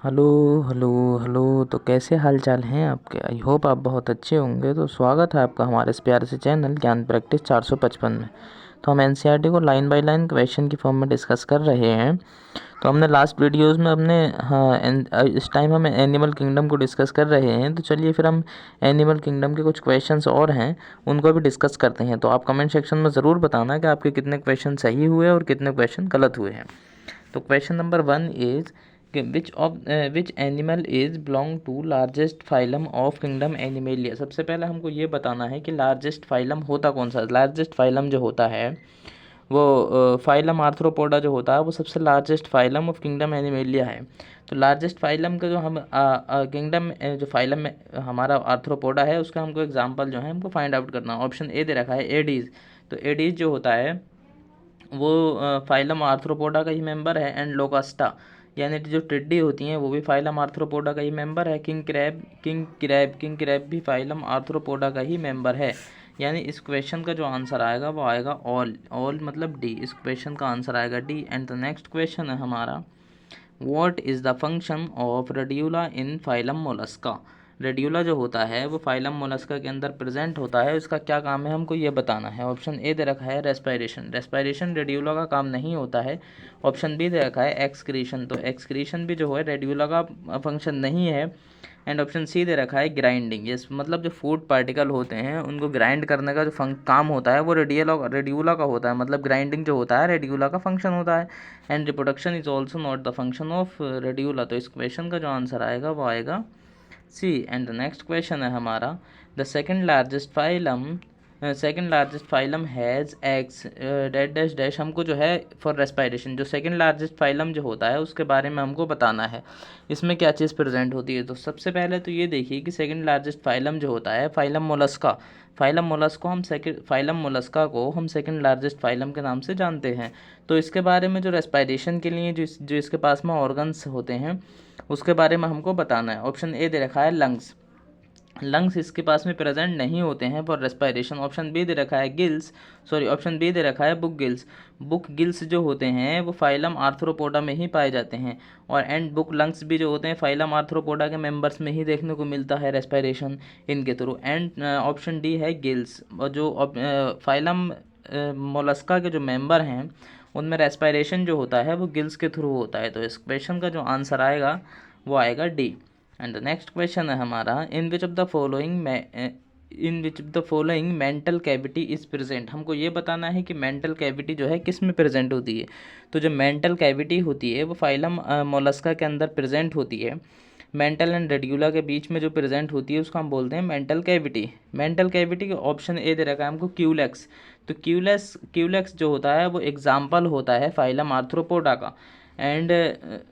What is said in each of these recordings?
Hello hello hello. तो कैसे हाल चाल हैं आपके? आई होप आप बहुत अच्छे होंगे। तो स्वागत है आपका हमारे इस प्यारे से चैनल ज्ञान प्रैक्टिस 455 में। तो हम एनसीईआरटी को लाइन बाय लाइन क्वेश्चन की फॉर्म में डिस्कस कर रहे हैं। तो हमने लास्ट वीडियोस में इस टाइम हम एनिमल किंगडम को डिस्कस कर रहे हैं। तो चलिए फिर हम एनिमल किंगडम के कुछ क्वेश्चंस और हैं, उनको भी डिस्कस करते हैं। तो आप कमेंट सेक्शन में ज़रूर बताना कि आपके कितने क्वेश्चन सही हुए और कितने क्वेश्चन गलत हुए हैं। तो question number 1 is which animal is belong to largest phylum of kingdom animalia. सबसे पहले हमको ये बताना है कि लार्जेस्ट फाइलम होता कौन सा। लार्जेस्ट फाइलम जो होता है वो फाइलम आर्थ्रोपोडा जो होता है वो सबसे largest phylum of kingdom animalia है। तो लार्जेस्ट फाइलम का जो हम किंगडम जो फाइलम में हमारा आर्थ्रोपोडा है उसका हमको एग्जांपल जो है हमको फाइंड आउट करना है। ऑप्शन ए दे रखा है एडीज। तो एडीज जो होता है वो फाइलम आर्थ्रोपोडा का ही मेंबर है। एंड लोकास्टा यानी कि जो टिड्डी होती हैं वो भी फाइलम आर्थ्रोपोडा का ही मेंबर है। किंग क्रैब भी फाइलम आर्थ्रोपोडा का ही मेंबर है। यानी इस क्वेश्चन का जो आंसर आएगा वो आएगा ऑल मतलब डी। इस क्वेश्चन का आंसर आएगा D. And the next question है हमारा what is the function of radula in phylum Mollusca. Radula जो होता है वो फाइलम मोलस्का के अंदर प्रेजेंट होता है। उसका क्या काम है हमको ये बताना है। ऑप्शन ए दे रखा है रेस्पायरेशन। रेस्पायरेशन रेडियोला का काम नहीं होता है। ऑप्शन बी दे रखा है एक्सक्रीशन। तो एक्सक्रीशन भी जो है रेडियोला का फंक्शन नहीं है। एंड ऑप्शन सी दे रखा है ग्राइंडिंग। ये मतलब जो फूड पार्टिकल होते हैं उनको ग्राइंड करने का जो काम होता है वो रेडियोला का होता है। मतलब ग्राइंडिंग जो होता है रेडियोला का फंक्शन होता है। And reproduction is also not the function of radula. तो इस क्वेश्चन का जो आंसर आएगा वो आएगा C. And the next question है हमारा the second largest phylum has eggs dash dash dash. हमको जो है फॉर रेस्पायरेशन जो सेकेंड लार्जेस्ट फाइलम जो होता है उसके बारे में हमको बताना है। इसमें क्या चीज़ प्रेजेंट होती है। तो सबसे पहले तो ये देखिए कि सेकेंड लार्जेस्ट फाइलम जो होता है फाइलम मोलस्का। फाइलम मोलस्का को हम सेकेंड लार्जेस्ट फाइलम के नाम से जानते हैं। तो इसके बारे में जो रेस्पायरेशन के लिए जो इसके पास में ऑर्गन्स होते हैं उसके बारे में हमको बताना है। ऑप्शन ए दे रखा है लंग्स इसके पास में प्रेजेंट नहीं होते हैं फॉर रेस्पायरेशन। ऑप्शन बी दे रखा है ऑप्शन बी दे रखा है बुक गिल्स जो होते हैं वो फाइलम आर्थ्रोपोडा में ही पाए जाते हैं। और एंड बुक लंग्स भी जो होते हैं फाइलम आर्थ्रोपोडा के मेंबर्स में ही देखने को मिलता है रेस्पायरेशन इनके थ्रू। एंड ऑप्शन डी है गिल्स। और जो फाइलम मोलस्का के जो मेंबर हैं उनमें रेस्पायरेशन जो होता है वो गिल्स के थ्रू होता है। तो इस क्वेश्चन का जो आंसर आएगा वो आएगा D. And the next question है हमारा in which of the following mantle cavity is present. हमको ये बताना है कि मेंटल कैविटी जो है किस में प्रेजेंट होती है। तो जो मेंटल कैविटी होती है वो फाइलम मोलस्का के अंदर प्रेजेंट होती है। मेंटल एंड रेडिकुला के बीच में जो प्रेजेंट होती है उसको हम बोलते हैं मेंटल कैविटी के ऑप्शन ए दे रखा है हमको क्यूलेक्स। तो क्यूलेक्स जो होता है वो एग्जाम्पल होता है फाइलम आर्थ्रोपोडा का। And and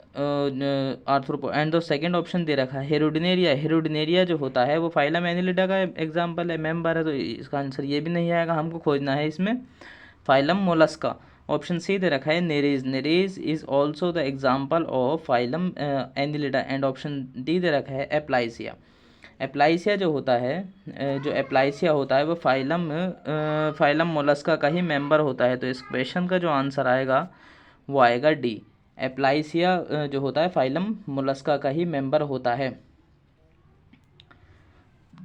the second option दे रखा है हेरोडिनेरिया जो होता है वो फाइलम एनिलिडा का एग्जाम्पल है, मेंबर है। तो इसका आंसर ये भी नहीं आएगा। हमको खोजना है इसमें फाइलम मोलस्का। ऑप्शन सी दे रखा है Nereis is also the example of phylum Annelida. And option D दे रखा है एप्लाइसिया जो होता है वो फाइलम मोलस्का का ही मेंबर होता है। तो इस क्वेश्चन का जो आंसर आएगा वो आएगा डी। एप्लाइसिया जो होता है फाइलम मोलस्का का ही मेंबर होता है।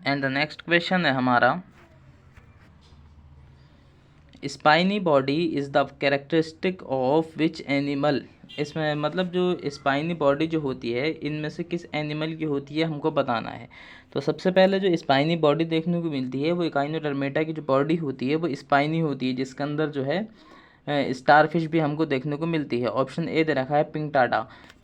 एंड द नेक्स्ट क्वेश्चन है हमारा spiny body is the characteristic of which animal. इसमें मतलब जो स्पाइनी बॉडी जो होती है इनमें से किस एनिमल की होती है हमको बताना है। तो सबसे पहले जो स्पाइनी बॉडी देखने को मिलती है वो इकाइनोडर्मेटा की जो बॉडी होती है वो स्पाइनी होती है, जिसके अंदर जो है स्टारफिश भी हमको देखने को मिलती है। ऑप्शन ए दे रखा है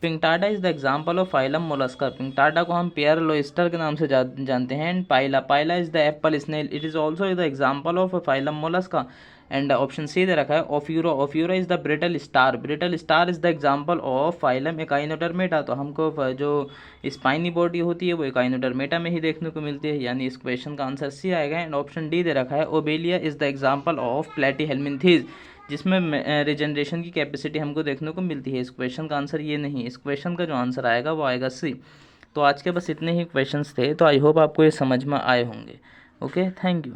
Pinctada is the example of phylum Mollusca. Pinctada को हम पेयर लोइस्टर के नाम से जानते हैं। And Pila is the apple snail, it is also the example of phylum Mollusca. And option C दे रखा है Ophiura is the brittle star is the example of phylum Echinodermata. तो हमको जो स्पाइनी बॉडी होती है वो इकाइनोडर्मेटा में ही देखने को मिलती है, यानी इस क्वेश्चन का आंसर सी आएगा। एंड ऑप्शन डी दे रखा है Obelia is the example of Platyhelminthes, जिसमें रिजनरेशन की कैपेसिटी हमको देखने को मिलती है। इस क्वेश्चन का आंसर ये नहीं, इस क्वेश्चन का जो आंसर आएगा वो आएगा सी। तो आज के बस इतने ही क्वेश्चंस थे। तो आई होप आपको ये समझ में आए होंगे। Okay, thank you.